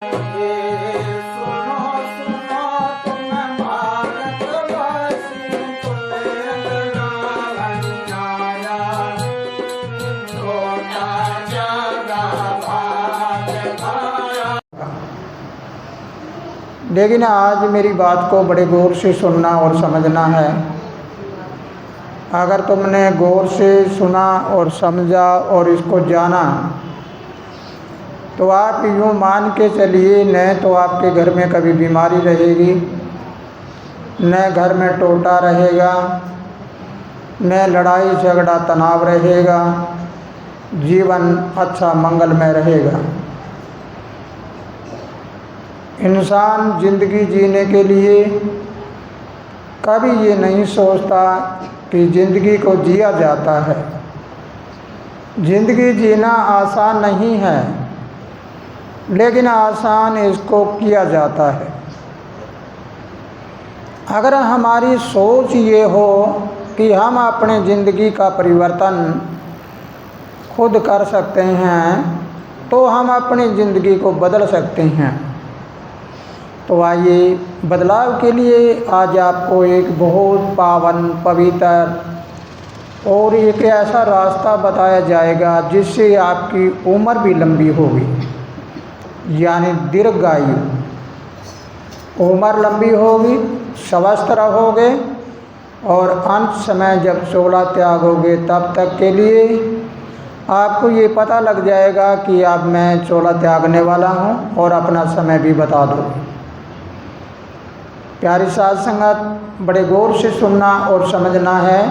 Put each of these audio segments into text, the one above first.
लेकिन आज मेरी बात को बड़े गौर से सुनना और समझना है। अगर तुमने गौर से सुना और समझा और इसको जाना तो आप यूँ मान के चलिए, न तो आपके घर में कभी बीमारी रहेगी, न घर में टोटा रहेगा, न लड़ाई झगड़ा तनाव रहेगा, जीवन अच्छा मंगलमय रहेगा। इंसान ज़िंदगी जीने के लिए कभी ये नहीं सोचता कि ज़िंदगी को जिया जाता है। ज़िंदगी जीना आसान नहीं है, लेकिन आसान इसको किया जाता है। अगर हमारी सोच ये हो कि हम अपने ज़िंदगी का परिवर्तन खुद कर सकते हैं तो हम अपनी ज़िंदगी को बदल सकते हैं। तो आइए बदलाव के लिए आज आपको एक बहुत पावन, पवित्र और एक ऐसा रास्ता बताया जाएगा जिससे आपकी उम्र भी लंबी होगी, यानी दीर्घायु। उम्र लंबी होगी, स्वस्थ रहोगे और अंत समय जब चोला त्यागोगे तब तक के लिए आपको ये पता लग जाएगा कि अब मैं चोला त्यागने वाला हूँ और अपना समय भी बता दो। प्यारी साध संगत, बड़े गौर से सुनना और समझना है।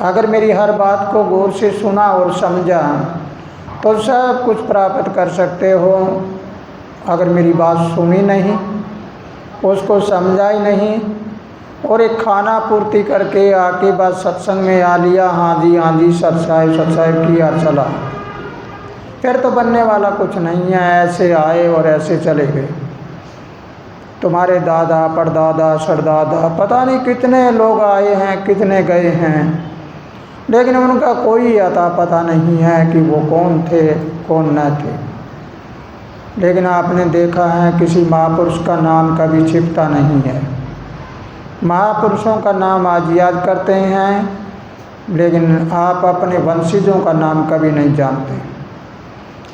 अगर मेरी हर बात को गौर से सुना और समझा तो सब कुछ प्राप्त कर सकते हो। अगर मेरी बात सुनी नहीं, उसको समझा ही नहीं और एक खाना पूर्ति करके आके बस सत्संग में आ लिया, हाँ जी सत साहिब किया चला, फिर तो बनने वाला कुछ नहीं है। ऐसे आए और ऐसे चले गए। तुम्हारे दादा परदादा सरदादा पता नहीं कितने लोग आए हैं, कितने गए हैं, लेकिन उनका कोई अता पता नहीं है कि वो कौन थे कौन न थे। लेकिन आपने देखा है किसी महापुरुष का नाम कभी छिपता नहीं है। महापुरुषों का नाम आज याद करते हैं, लेकिन आप अपने वंशजों का नाम कभी नहीं जानते।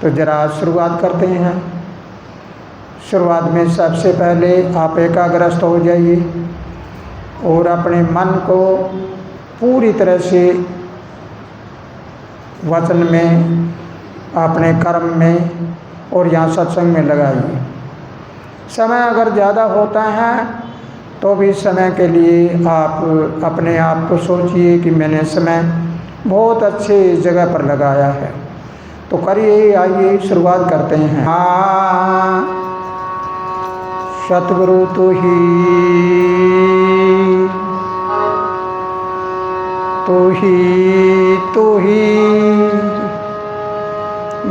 तो ज़रा शुरुआत करते हैं। शुरुआत में सबसे पहले आप एकाग्रस्त हो जाइए और अपने मन को पूरी तरह से वचन में, अपने कर्म में और यहाँ सत्संग में लगाइए। समय अगर ज़्यादा होता है तो भी समय के लिए आप अपने आप को सोचिए कि मैंने समय बहुत अच्छे जगह पर लगाया है। तो करिए, आइए शुरुआत करते हैं। हाँ, सतगुरु तू ही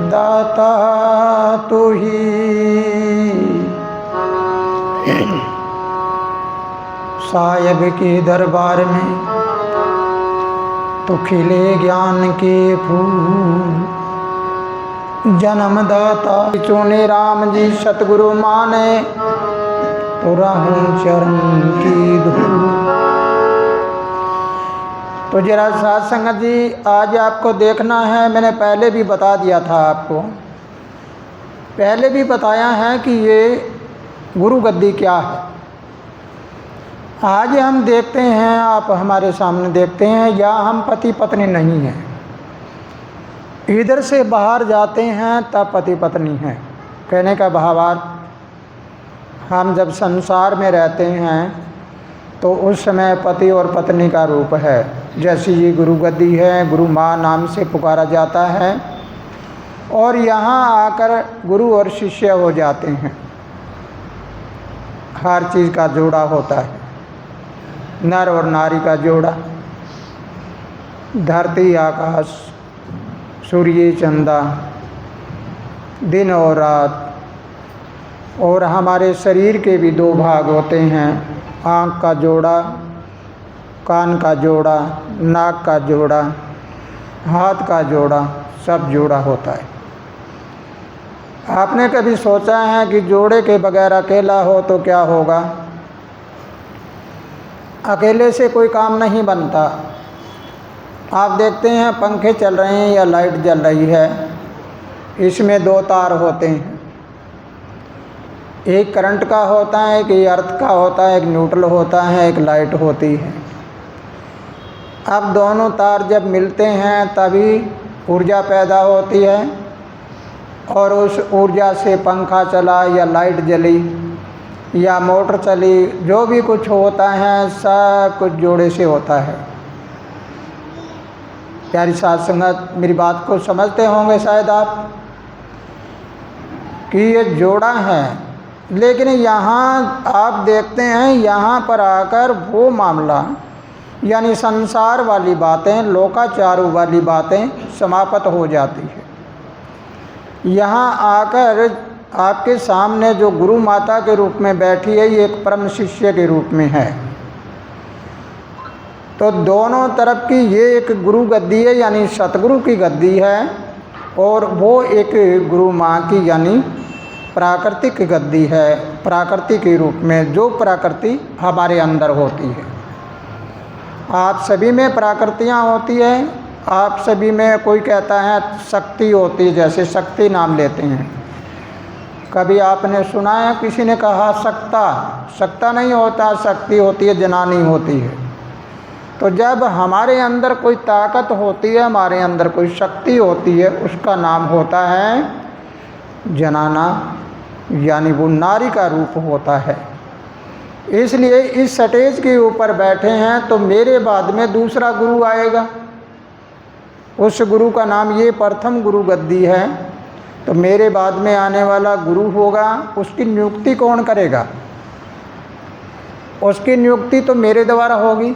दाता तू ही, साहिब के दरबार में तो खिले ज्ञान के फूल। जन्मदाता चुने राम जी सतगुरु माने तो राहूं चरण की धूल। तो जरा साध संगत जी, आज आपको देखना है, मैंने पहले भी बता दिया था, आपको पहले भी बताया है कि ये गुरु गद्दी क्या है। आज हम देखते हैं, आप हमारे सामने देखते हैं, या हम पति पत्नी नहीं हैं। इधर से बाहर जाते हैं तब पति पत्नी हैं। कहने का भावार्थ, हम जब संसार में रहते हैं तो उस समय पति और पत्नी का रूप है। जैसे ये गुरु गद्दी है, गुरु माँ नाम से पुकारा जाता है और यहाँ आकर गुरु और शिष्य हो जाते हैं। हर चीज़ का जोड़ा होता है, नर और नारी का जोड़ा, धरती आकाश, सूर्य चंदा, दिन और रात। और हमारे शरीर के भी दो भाग होते हैं, आँख का जोड़ा, कान का जोड़ा, नाक का जोड़ा, हाथ का जोड़ा, सब जोड़ा होता है। आपने कभी सोचा है कि जोड़े के बगैर अकेला हो तो क्या होगा? अकेले से कोई काम नहीं बनता। आप देखते हैं पंखे चल रहे हैं या लाइट जल रही है, इसमें दो तार होते हैं, एक करंट का होता है, एक अर्थ का होता है, एक न्यूट्रल होता है, एक लाइट होती है। अब दोनों तार जब मिलते हैं तभी ऊर्जा पैदा होती है और उस ऊर्जा से पंखा चला या लाइट जली या मोटर चली, जो भी कुछ होता है सब कुछ जोड़े से होता है। प्यारी साध संगत, मेरी बात को समझते होंगे शायद आप कि ये जोड़ा है, लेकिन यहाँ आप देखते हैं यहाँ पर आकर वो मामला यानी संसार वाली बातें, लोकाचार वाली बातें समाप्त हो जाती है। यहाँ आकर आपके सामने जो गुरु माता के रूप में बैठी है, ये एक परम शिष्य के रूप में है। तो दोनों तरफ की ये एक गुरु गद्दी है यानी सतगुरु की गद्दी है, और वो एक गुरु माँ की यानी प्राकृतिक गद्दी है, प्राकृति के रूप में, जो प्रकृति हमारे अंदर होती है। आप सभी में प्रकृतियाँ होती है, आप सभी में कोई कहता है शक्ति होती है, जैसे शक्ति नाम लेते हैं। कभी आपने सुना है किसी ने कहा सकता? सकता नहीं होता, शक्ति होती है, जनानी होती है। तो जब हमारे अंदर कोई ताकत होती है, हमारे अंदर कोई शक्ति होती है, उसका नाम होता है जनाना, यानी वो नारी का रूप होता है। इसलिए इस स्टेज के ऊपर बैठे हैं तो मेरे बाद में दूसरा गुरु आएगा, उस गुरु का नाम ये प्रथम गुरु गद्दी है। तो मेरे बाद में आने वाला गुरु होगा, उसकी नियुक्ति कौन करेगा? उसकी नियुक्ति तो मेरे द्वारा होगी,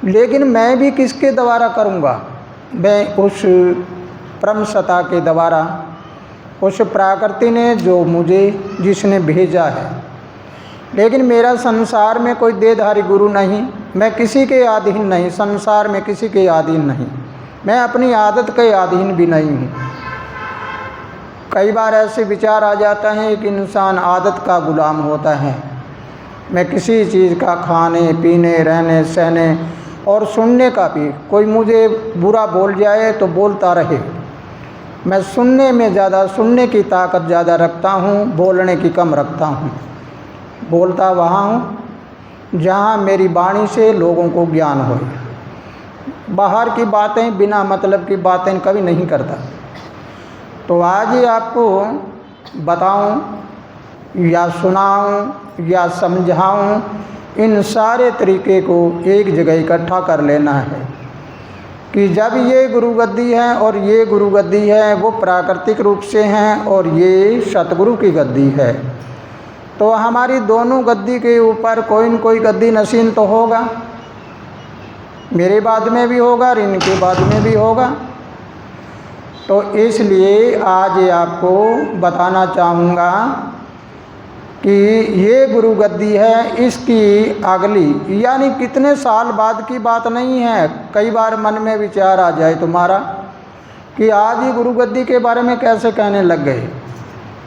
लेकिन मैं भी किसके द्वारा करूँगा? मैं उस परम सत्ता के द्वारा, उस प्रकृति ने जो मुझे, जिसने भेजा है। लेकिन मेरा संसार में कोई देहधारी गुरु नहीं, मैं किसी के अधीन नहीं, संसार में किसी के अधीन नहीं, मैं अपनी आदत के अधीन भी नहीं हूँ। कई बार ऐसे विचार आ जाता है कि इंसान आदत का गुलाम होता है। मैं किसी चीज़ का खाने पीने, रहने सहने और सुनने का भी, कोई मुझे बुरा बोल जाए तो बोलता रहे, मैं सुनने में ज़्यादा, सुनने की ताकत ज़्यादा रखता हूँ, बोलने की कम रखता हूँ। बोलता वहाँ हूँ जहाँ मेरी वाणी से लोगों को ज्ञान हो। बाहर की बातें, बिना मतलब की बातें कभी नहीं करता। तो आज ही आपको बताऊं या सुनाऊं या समझाऊं, इन सारे तरीके को एक जगह इकट्ठा कर लेना है कि जब ये गुरु गद्दी है और ये गुरु गद्दी है, वो प्राकृतिक रूप से हैं और ये सतगुरु की गद्दी है। तो हमारी दोनों गद्दी के ऊपर कोई न कोई गद्दी नशीन तो होगा, मेरे बाद में भी होगा और इनके बाद में भी होगा। तो इसलिए आज आपको बताना चाहूँगा कि ये गुरु गद्दी है, इसकी अगली यानी कितने साल बाद की बात नहीं है। कई बार मन में विचार आ जाए तुम्हारा कि आज ही गुरु गद्दी के बारे में कैसे कहने लग गए।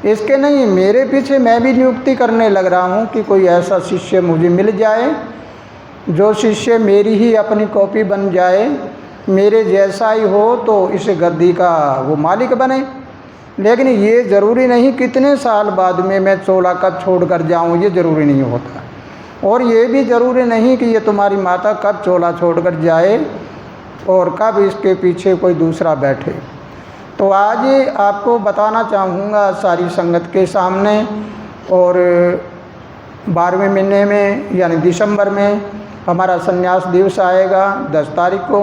इसके नहीं, मेरे पीछे मैं भी नियुक्ति करने लग रहा हूँ कि कोई ऐसा शिष्य मुझे मिल जाए, जो शिष्य मेरी ही अपनी कॉपी बन जाए, मेरे जैसा ही हो, तो इस गद्दी का वो मालिक बने। लेकिन ये ज़रूरी नहीं कितने साल बाद में मैं चोला कब छोड़ कर जाऊँ, ये ज़रूरी नहीं होता। और ये भी ज़रूरी नहीं कि ये तुम्हारी माता कब चोला छोड़ कर जाए और कब इसके पीछे कोई दूसरा बैठे। तो आज आपको बताना चाहूँगा सारी संगत के सामने, और 12वें महीने में यानी दिसंबर में हमारा संन्यास दिवस आएगा 10 तारीख को,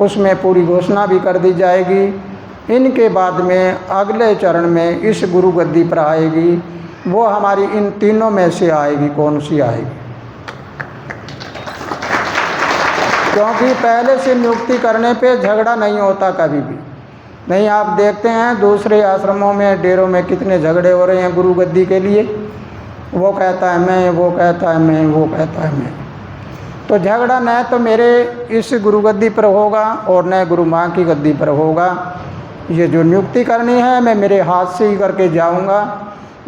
उसमें पूरी घोषणा भी कर दी जाएगी। इनके बाद में अगले चरण में इस गुरु गद्दी पर आएगी, वो हमारी इन तीनों में से आएगी, कौन सी आएगी? क्योंकि पहले से नियुक्ति करने पे झगड़ा नहीं होता कभी भी नहीं। आप देखते हैं दूसरे आश्रमों में, डेरों में कितने झगड़े हो रहे हैं गुरु गद्दी के लिए। वो कहता है मैं, वो कहता है मैं, वो कहता है मैं। तो झगड़ा न तो मेरे इस गुरु गद्दी पर होगा और न गुरु माँ की गद्दी पर होगा। ये जो नियुक्ति करनी है मैं मेरे हाथ से ही करके जाऊंगा।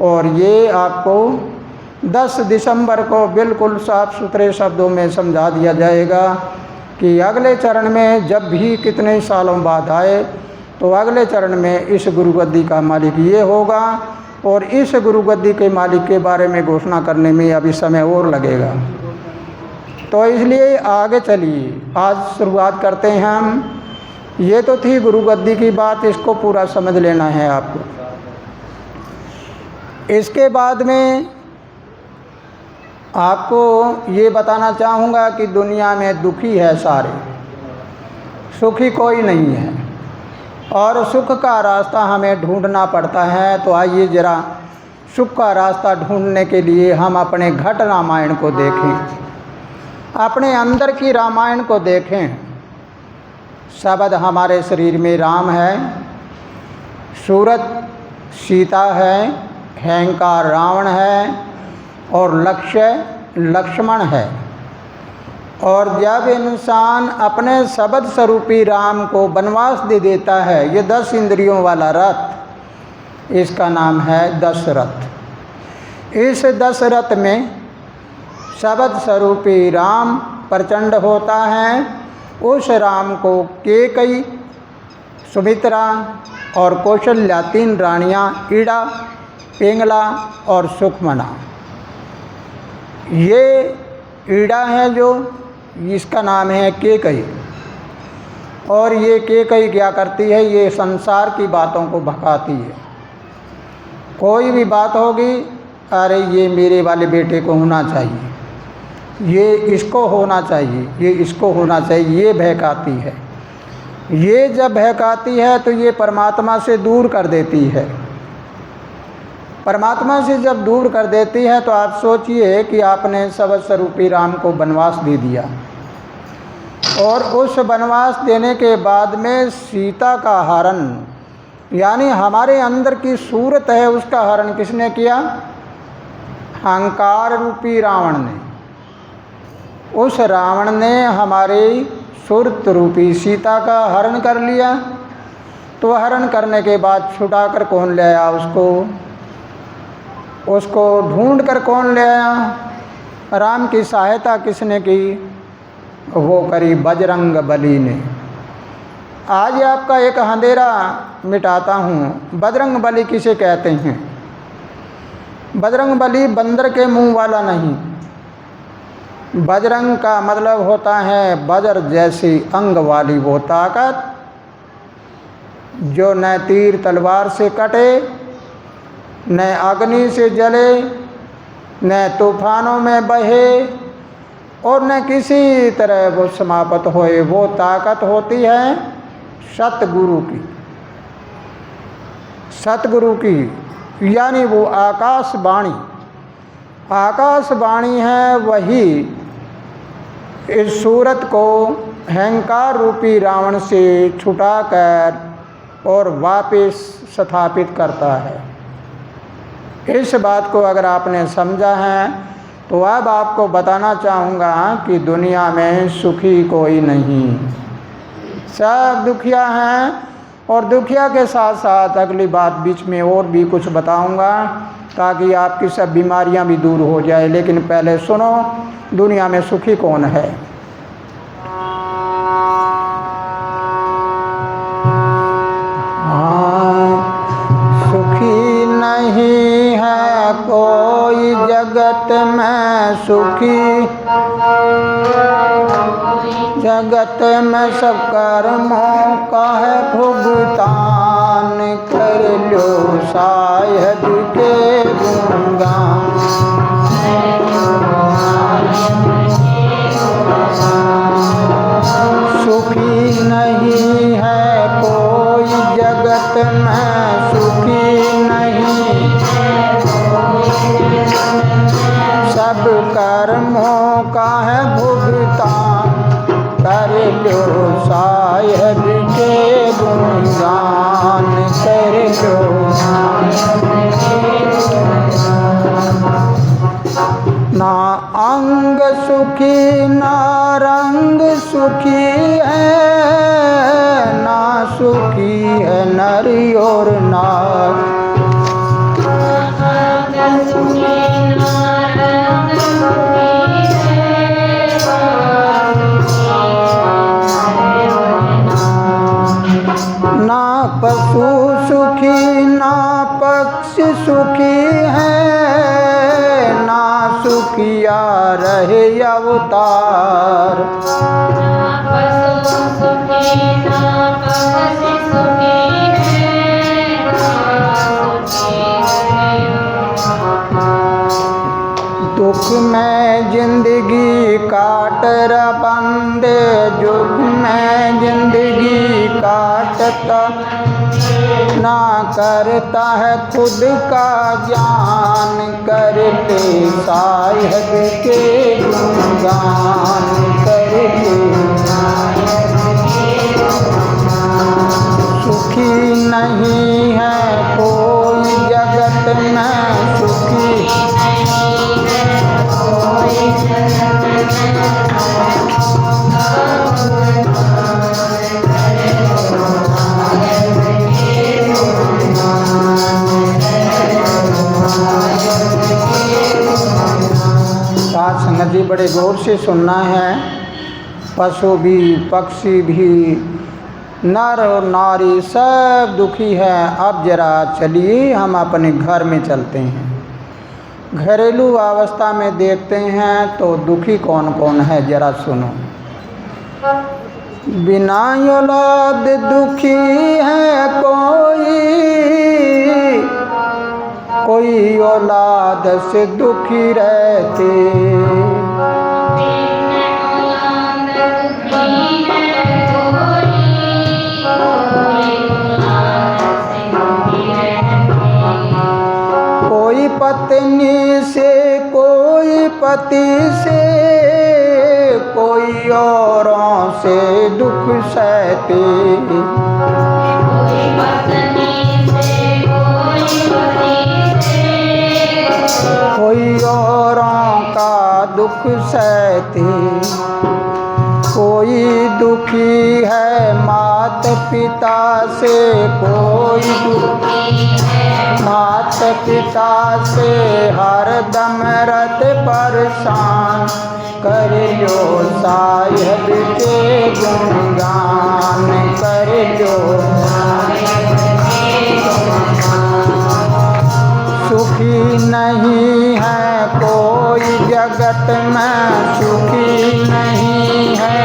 और ये आपको 10 दिसंबर को बिल्कुल साफ सुथरे शब्दों में समझा दिया जाएगा कि अगले चरण में जब भी कितने सालों बाद आए तो अगले चरण में इस गुरुगद्दी का मालिक ये होगा, और इस गुरुगद्दी के मालिक के बारे में घोषणा करने में अभी समय और लगेगा। तो इसलिए आगे चलिए, आज शुरुआत करते हैं हम। ये तो थी गुरुगद्दी की बात, इसको पूरा समझ लेना है आपको। इसके बाद में आपको ये बताना चाहूँगा कि दुनिया में दुखी है सारे, सुखी कोई नहीं है, और सुख का रास्ता हमें ढूंढना पड़ता है। तो आइए ज़रा सुख का रास्ता ढूंढने के लिए हम अपने घट रामायण को देखें, अपने अंदर की रामायण को देखें। शब्द हमारे शरीर में राम है, सूरत सीता है, अहंकार रावण है, और लक्ष्य लक्ष्मण है। और जब इंसान अपने शब्द स्वरूपी राम को वनवास दे देता है, ये 10 इंद्रियों वाला रथ, इसका नाम है दशरथ। इस दशरथ में शब्द स्वरूपी राम प्रचंड होता है। उस राम को कैकेयी, सुमित्रा और कौशल्या 3 रानियाँ, ईड़ा, पिंगला और सुखमना। ये ईड़ा है जो, इसका नाम है कैकेयी। और ये कैकेयी क्या करती है, ये संसार की बातों को भकाती है। कोई भी बात होगी, अरे ये मेरे वाले बेटे को होना चाहिए, ये इसको होना चाहिए, ये इसको होना चाहिए, ये बहकाती है। ये जब बहकाती है तो ये परमात्मा से दूर कर देती है। परमात्मा से जब दूर कर देती है तो आप सोचिए कि आपने शब्द स्वरूपी राम को वनवास दे दिया, और उस वनवास देने के बाद में सीता का हरण, यानी हमारे अंदर की सूरत है उसका हरण किसने किया? अहंकार रूपी रावण ने। उस रावण ने हमारी सूरत रूपी सीता का हरण कर लिया। तो हरण करने के बाद छुटा कर कौन ले आया उसको ढूंढ कर कौन ले आया? राम की सहायता किसने की? वो करी बजरंग बली ने। आज आपका एक अंधेरा मिटाता हूँ। बजरंग बली किसे कहते हैं? बजरंग बली बंदर के मुंह वाला नहीं। बजरंग का मतलब होता है वज्र जैसी अंग वाली वो ताकत जो न तीर तलवार से कटे, न अग्नि से जले, न तूफानों में बहे, और न किसी तरह वो समाप्त होए। वो ताकत होती है सतगुरु की। सतगुरु की यानी वो आकाशवाणी। आकाशवाणी है वही इस सूरत को अहंकार रूपी रावण से छुटाकर और वापस स्थापित करता है। इस बात को अगर आपने समझा है तो अब आपको बताना चाहूँगा कि दुनिया में सुखी कोई नहीं, सब दुखिया हैं। और दुखिया के साथ साथ अगली बात बीच में और भी कुछ बताऊँगा ताकि आपकी सब बीमारियां भी दूर हो जाए। लेकिन पहले सुनो, दुनिया में सुखी कौन है? सुखी नहीं है कोई जगत में सुखी, जगत में सब कर्मों का है भुगतान, कर लो साहिब के गुणगान। सुखी नहीं है कोई जगत में सुखी नहीं, सब कर्मों का है भुगतान, कर लो साहिब के गुणगान, कर लो। ना अंग सुखी ना रंग सुखी है, ना सुखी है नर और नार। ना पशु सुखी ना पक्षी सुखी है, ना सुखिया रहे अवतार। दुख में जिंदगी काट रहा बंदे, दुख में जिंदगी काटता, ना करता है खुद का ज्ञान, करते साहिब के गुणगान, करते सुखी नहीं है कोई जगत में, सुखी साथ संगत जी बड़े गौर से सुनना है। पशु भी पक्षी भी नर और नारी सब दुखी है। अब जरा चलिए हम अपने घर में चलते हैं, घरेलू अवस्था में देखते हैं तो दुखी कौन कौन है, जरा सुनो। बिना औलाद दुखी है कोई औलाद से दुखी रहते। कोई पत्नी से कोई पति से, कोई औरों से दुख सहते। कोई औरों का दुख सहते। कोई दुखी है माता पिता से, कोई दुखी माता पिता से हर दम रत परेशान, कर लो साहिब के गुणगान, कर लो सुखी नहीं है कोई जगत में, सुखी नहीं है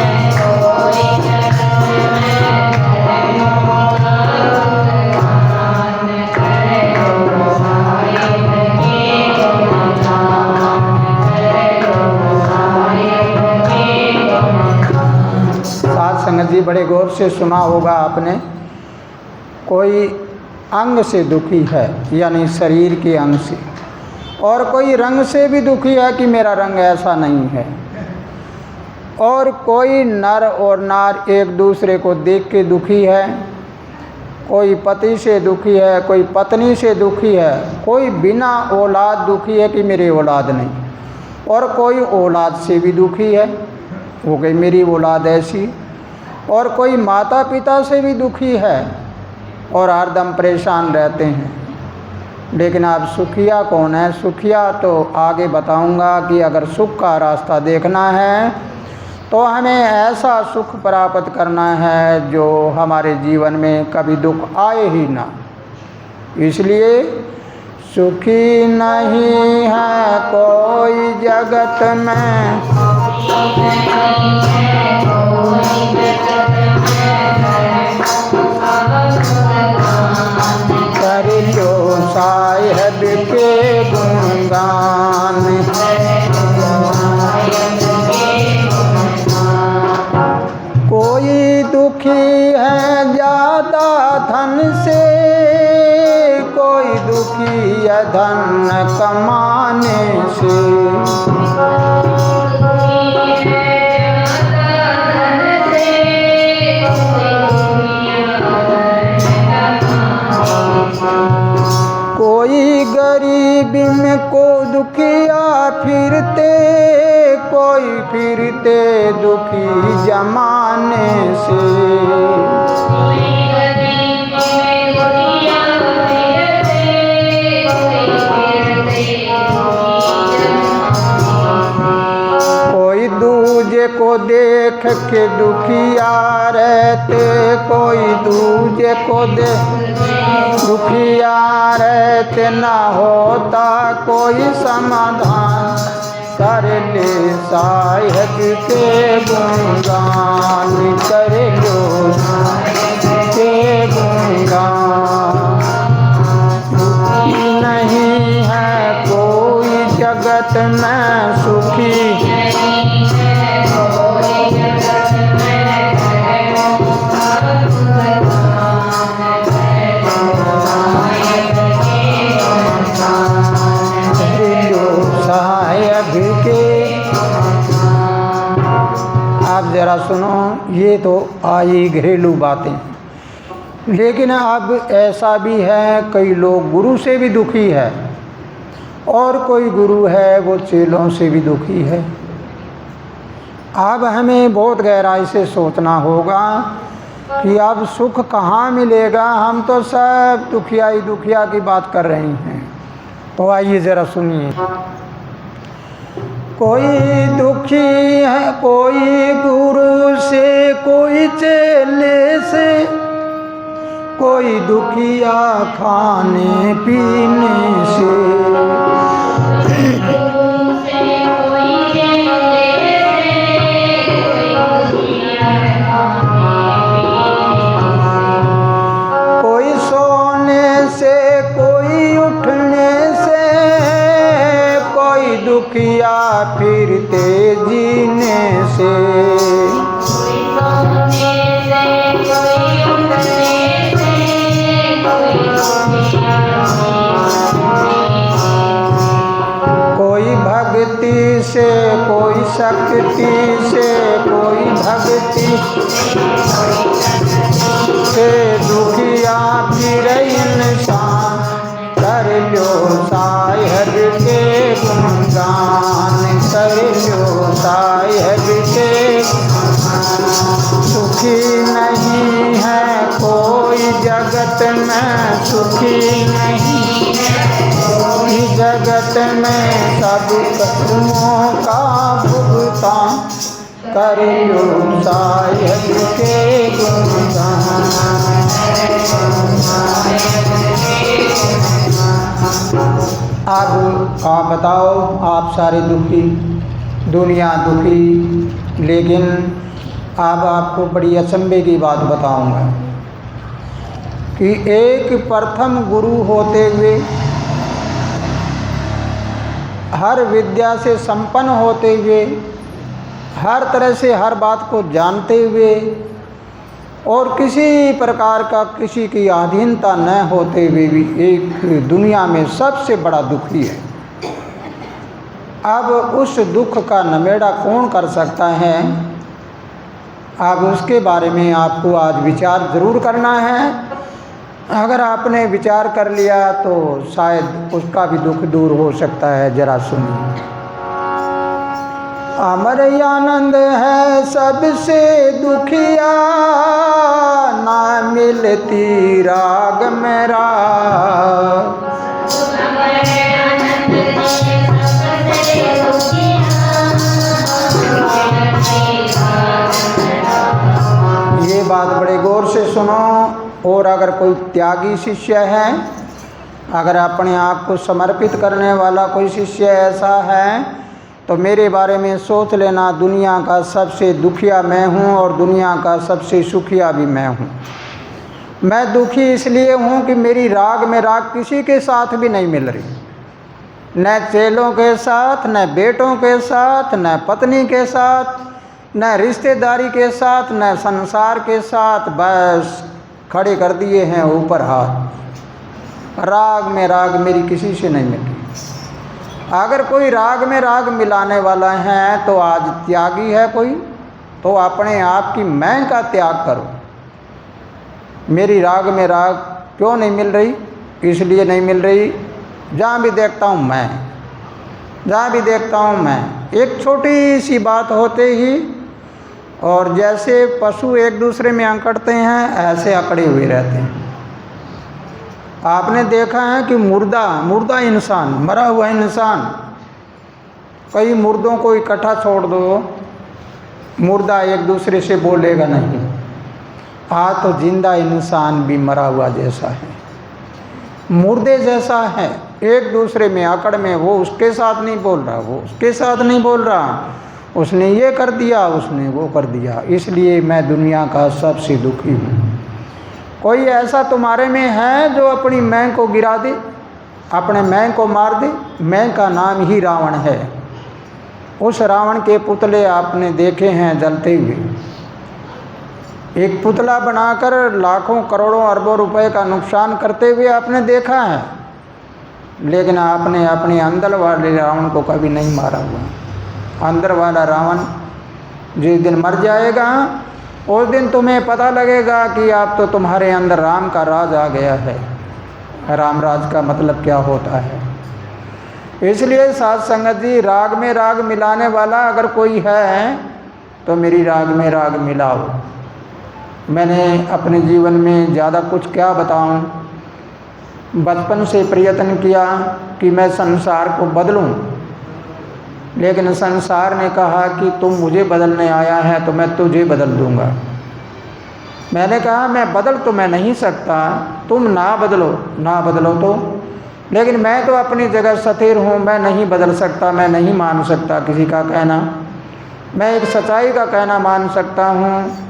साथ संगत जी बड़े गौर से सुना होगा आपने। कोई अंग से दुखी है यानी शरीर के अंग से, और कोई रंग से भी दुखी है कि मेरा रंग ऐसा नहीं है, और कोई नर और नार एक दूसरे को देख के दुखी है। कोई पति से दुखी है, कोई पत्नी से दुखी है, कोई बिना औलाद दुखी है कि मेरी औलाद नहीं, और कोई औलाद से भी दुखी है, वो कही मेरी औलाद ऐसी, और कोई माता पिता से भी दुखी है और हरदम परेशान रहते हैं। लेकिन अब सुखिया कौन है? सुखिया तो आगे बताऊंगा कि अगर सुख का रास्ता देखना है तो हमें ऐसा सुख प्राप्त करना है जो हमारे जीवन में कभी दुख आए ही ना। इसलिए सुखी नहीं है कोई जगत में, कर लो साहिब के गुणगान। कोई दुखी है ज़्यादा धन से, कोई दुखी है धन कमाने से। कोई गरीबी में को दुखिया फिरते, कोई फिरते दुखी जमाने से। कोई दूजे को देख के दुखिया रहते, कोई दूजे को देख दुखिया रहते, न होता कोई समाधान, कर ले साहिब के गुणगान, कर लो के गुणगान। नहीं है कोई जगत में सुखी, आप ज़रा सुनो, ये तो आई घरेलू बातें, लेकिन अब ऐसा भी है कई लोग गुरु से भी दुखी है, और कोई गुरु है वो चेलों से भी दुखी है। अब हमें बहुत गहराई से सोचना होगा कि अब सुख कहाँ मिलेगा। हम तो सब दुखिया ही दुखिया की बात कर रहे हैं। तो आइए ज़रा सुनिए। कोई दुखी है, कोई गुरु से, कोई चेले से, कोई दुखिया खाने पीने से। कोई सोने से, कोई उठने से, कोई दुखिया फिरते जीने से। कोई भक्ति से, कोई शक्ति से, कोई भक्ति से दुखिया फिर इंसान, कर लो साहिब के गुणगान, कर लो साहिब के। सुखी नहीं है कोई जगत में, सुखी नहीं कोई जगत में, सब कर्मों का भुगतान, कर लो साहिब के गुणगान। अब आप बताओ, आप सारे दुखी, दुनिया दुखी, लेकिन अब आपको बड़ी अचंभे की बात बताऊंगा कि एक प्रथम गुरु होते हुए, हर विद्या से संपन्न होते हुए, हर तरह से हर बात को जानते हुए, और किसी प्रकार का किसी की अधीनता न होते हुए भी एक दुनिया में सबसे बड़ा दुखी है। अब उस दुख का नमेड़ा कौन कर सकता है? अब उसके बारे में आपको आज विचार ज़रूर करना है। अगर आपने विचार कर लिया तो शायद उसका भी दुख दूर हो सकता है। जरा सुनिए। अमर आनंद है सबसे दुखिया, ना मिलती राग में राग। ये बात बड़े गौर से सुनो। और अगर कोई त्यागी शिष्य है, अगर अपने आप को समर्पित करने वाला कोई शिष्य ऐसा है, तो मेरे बारे में सोच लेना, दुनिया का सबसे दुखिया मैं हूँ और दुनिया का सबसे सुखिया भी मैं हूँ। मैं दुखी इसलिए हूँ कि मेरी राग में राग किसी के साथ भी नहीं मिल रही, न चेलों के साथ, न बेटों के साथ, न पत्नी के साथ, न रिश्तेदारी के साथ, न संसार के साथ। बस खड़े कर दिए हैं ऊपर हाथ। राग में राग मेरी किसी से नहीं मिल रही। अगर कोई राग में राग मिलाने वाला है तो आज त्यागी है कोई, तो अपने आप की मैं का त्याग करो। मेरी राग में राग क्यों नहीं मिल रही? इसलिए नहीं मिल रही, जहाँ भी देखता हूँ मैं। जहाँ भी देखता हूँ मैं, एक छोटी सी बात होते ही और जैसे पशु एक दूसरे में अकड़ते हैं ऐसे अकड़े हुए रहते हैं। आपने देखा है कि मुर्दा इंसान, मरा हुआ इंसान, कई मुर्दों को इकट्ठा छोड़ दो, मुर्दा एक दूसरे से बोलेगा नहीं। आज तो जिंदा इंसान भी मरा हुआ जैसा है, मुर्दे जैसा है, एक दूसरे में अकड़ में, वो उसके साथ नहीं बोल रहा, वो उसके साथ नहीं बोल रहा, उसने ये कर दिया, उसने वो कर दिया। इसलिए मैं दुनिया का सबसे दुखी हूँ। कोई ऐसा तुम्हारे में है जो अपनी मैं को गिरा दे, अपने मैं को मार दे? मैं का नाम ही रावण है। उस रावण के पुतले आपने देखे हैं जलते हुए। एक पुतला बनाकर लाखों करोड़ों अरबों रुपए का नुकसान करते हुए आपने देखा है, लेकिन आपने अपने अंदर वाले रावण को कभी नहीं मारा हुआ। अंदर वाला रावण जिस दिन मर जाएगा उस दिन तुम्हें पता लगेगा कि आप तो तुम्हारे अंदर राम का राज आ गया है। राम राज का मतलब क्या होता है? इसलिए साध संगत जी, राग में राग मिलाने वाला अगर कोई है तो मेरी राग में राग मिलाओ। मैंने अपने जीवन में ज़्यादा कुछ क्या बताऊं, बचपन से प्रयत्न किया कि मैं संसार को बदलूं, लेकिन संसार ने कहा कि तुम मुझे बदलने आया है तो मैं तुझे बदल दूंगा। मैंने कहा मैं बदल तो मैं नहीं सकता, तुम ना बदलो तो, लेकिन मैं तो अपनी जगह स्थिर हूँ, मैं नहीं बदल सकता, मैं नहीं मान सकता किसी का कहना। मैं एक सच्चाई का कहना मान सकता हूँ।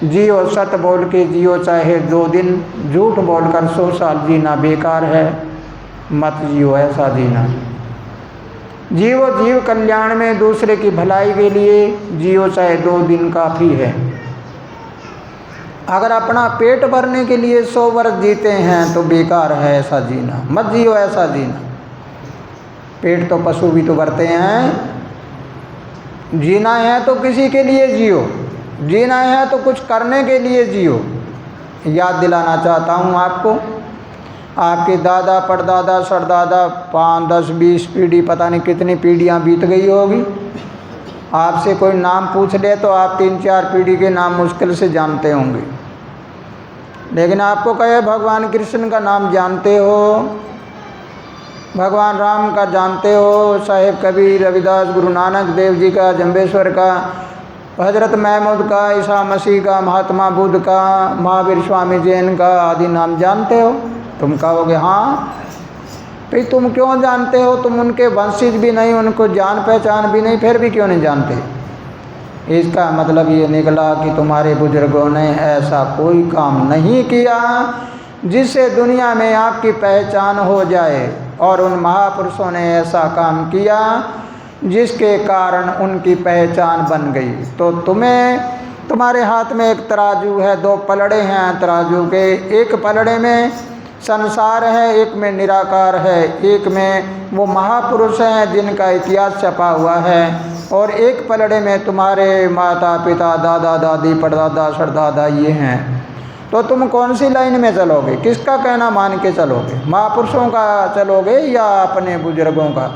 जियो सत्य बोल के जियो चाहे 2 दिन, झूठ बोलकर 100 साल जीना बेकार है, मत जियो ऐसा जीना। जीव कल्याण में दूसरे की भलाई के लिए जियो चाहे 2 दिन काफ़ी है। अगर अपना पेट भरने के लिए 100 वर्ष जीते हैं तो बेकार है ऐसा जीना, मत जियो ऐसा जीना। पेट तो पशु भी तो भरते हैं। जीना है तो किसी के लिए जियो, जीना है तो कुछ करने के लिए जियो। याद दिलाना चाहता हूँ आपको, आपके दादा परदादा सरदादा 5, 10, 20 पीढ़ी, पता नहीं कितनी पीढ़ियाँ बीत गई होगी। आपसे कोई नाम पूछ ले तो आप 3-4 पीढ़ी के नाम मुश्किल से जानते होंगे, लेकिन आपको कहे भगवान कृष्ण का नाम जानते हो, भगवान राम का जानते हो, साहेब कबीर, रविदास, गुरु नानक देव जी का, जम्बेश्वर का, हजरत महमूद का, ईसा मसीह का, महात्मा बुद्ध का, महावीर स्वामी जैन का आदि नाम जानते हो? तुम कहोगे हाँ। फिर तुम क्यों जानते हो? तुम उनके वंशज भी नहीं, उनको जान पहचान भी नहीं, फिर भी क्यों नहीं जानते? इसका मतलब ये निकला कि तुम्हारे बुजुर्गों ने ऐसा कोई काम नहीं किया जिससे दुनिया में आपकी पहचान हो जाए, और उन महापुरुषों ने ऐसा काम किया जिसके कारण उनकी पहचान बन गई। तो तुम्हारे हाथ में एक तराजू है, 2 पलड़े हैं तराजू के, एक पलड़े में संसार है, एक में निराकार है, एक में वो महापुरुष हैं जिनका इतिहास छपा हुआ है, और एक पलड़े में तुम्हारे माता पिता दादा दादी परदादा सरदादा ये हैं। तो तुम कौन सी लाइन में चलोगे? किसका कहना मान के चलोगे? महापुरुषों का चलोगे या अपने बुजुर्गों का?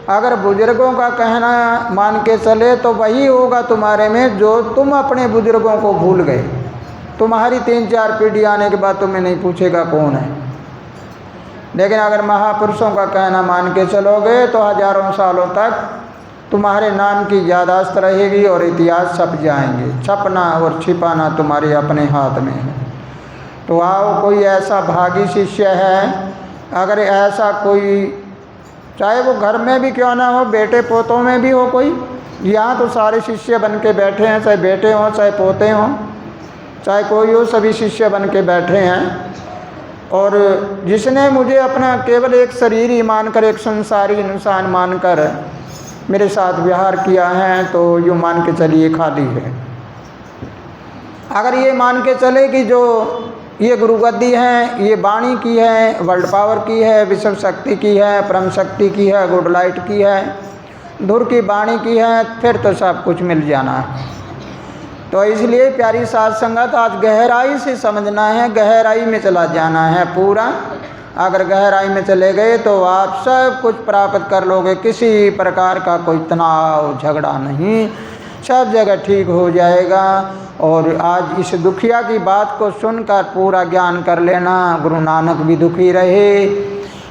अगर बुजुर्गों का कहना मान के चले तो वही होगा तुम्हारे में जो तुम अपने बुजुर्गों को भूल गए। तुम्हारी 3-4 पीढ़ी आने के बाद तुम्हें नहीं पूछेगा कौन है। लेकिन अगर महापुरुषों का कहना मान के चलोगे तो हजारों सालों तक तुम्हारे नाम की याददाश्त रहेगी और इतिहास छप जाएंगे। छपना और छिपाना तुम्हारे अपने हाथ में है। तो आओ, कोई ऐसा भागी शिष्य है, अगर ऐसा कोई, चाहे वो घर में भी क्यों ना हो, बेटे पोतों में भी हो कोई, यहाँ तो सारे शिष्य बन के बैठे हैं, चाहे बेटे हों चाहे पोते हों, चाहे कोई हो, सभी शिष्य बन के बैठे हैं। और जिसने मुझे अपना केवल एक शरीर ही मानकर, एक संसारी इंसान मानकर मेरे साथ व्यवहार किया है, तो यूँ मान के चलिए खाली है। अगर ये मान के चले कि जो ये गुरु गद्दी है, ये वाणी की है, वर्ल्ड पावर की है, विश्व शक्ति की है, परम शक्ति की है, गुड लाइट की है, धुर की वाणी की है, फिर तो सब कुछ मिल जाना है। तो इसलिए प्यारी साध संगत, आज गहराई से समझना है, गहराई में चला जाना है पूरा। अगर गहराई में चले गए तो आप सब कुछ प्राप्त कर लोगे। किसी प्रकार का कोई तनाव झगड़ा नहीं, सब जगह ठीक हो जाएगा। और आज इस दुखिया की बात को सुनकर पूरा ज्ञान कर लेना। गुरु नानक भी दुखी रहे,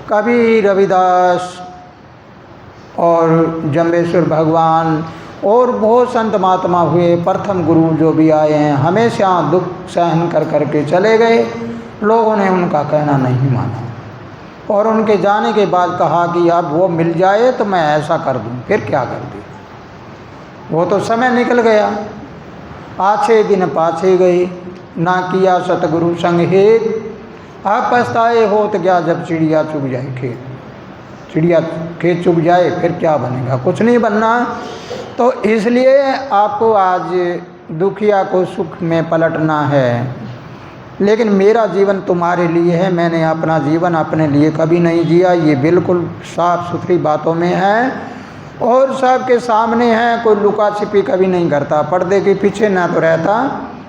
कबीर, रविदास और जम्बेश्वर भगवान और बहुत संत महात्मा हुए, प्रथम गुरु जो भी आए हैं, हमेशा दुख सहन कर करके चले गए। लोगों ने उनका कहना नहीं माना और उनके जाने के बाद कहा कि अब वो मिल जाए तो मैं ऐसा कर दूं। फिर क्या कर दूं, वो तो समय निकल गया। आछे दिन पाछे गए, ना किया सतगुरु संग हेत। आप पछताए होत गया जब चिड़िया चुग जाए खेत। चिड़िया खेत चुग जाए फिर क्या बनेगा, कुछ नहीं बनना। तो इसलिए आपको आज दुखिया को सुख में पलटना है। लेकिन मेरा जीवन तुम्हारे लिए है, मैंने अपना जीवन अपने लिए कभी नहीं जिया। ये बिल्कुल साफ सुथरी बातों में है और सबके सामने है। कोई लुका छिपी कभी नहीं करता, पर्दे के पीछे ना तो रहता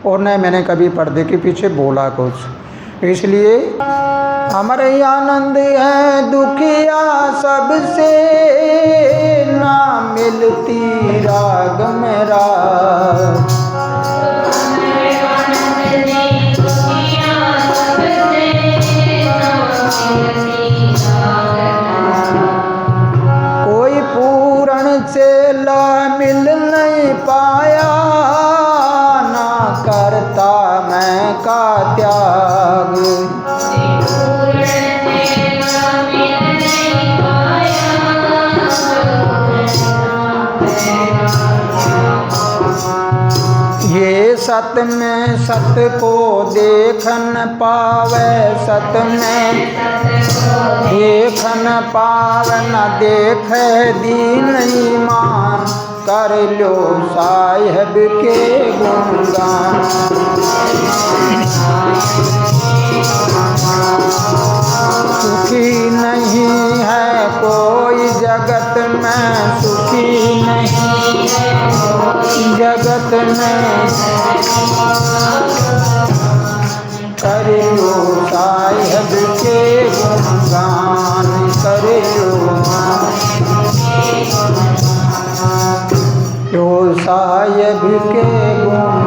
और न मैंने कभी पर्दे के पीछे बोला कुछ। इसलिए अमर आनंद है दुखिया सबसे, ना मिलती राग मेरा। कोई पूर्ण चेला मिल नहीं पाया, ना करता मैं का त्याग। ये सत में सत को देख न पावे, सत में देख न पावे, न देखे दीन ईमान। कर लो साहिब के गुणगान। सुखी नहीं है कोई जगत में, सुखी नहीं जगत में। करियो साहिब के गुणगान, करियो साहिब के गुण।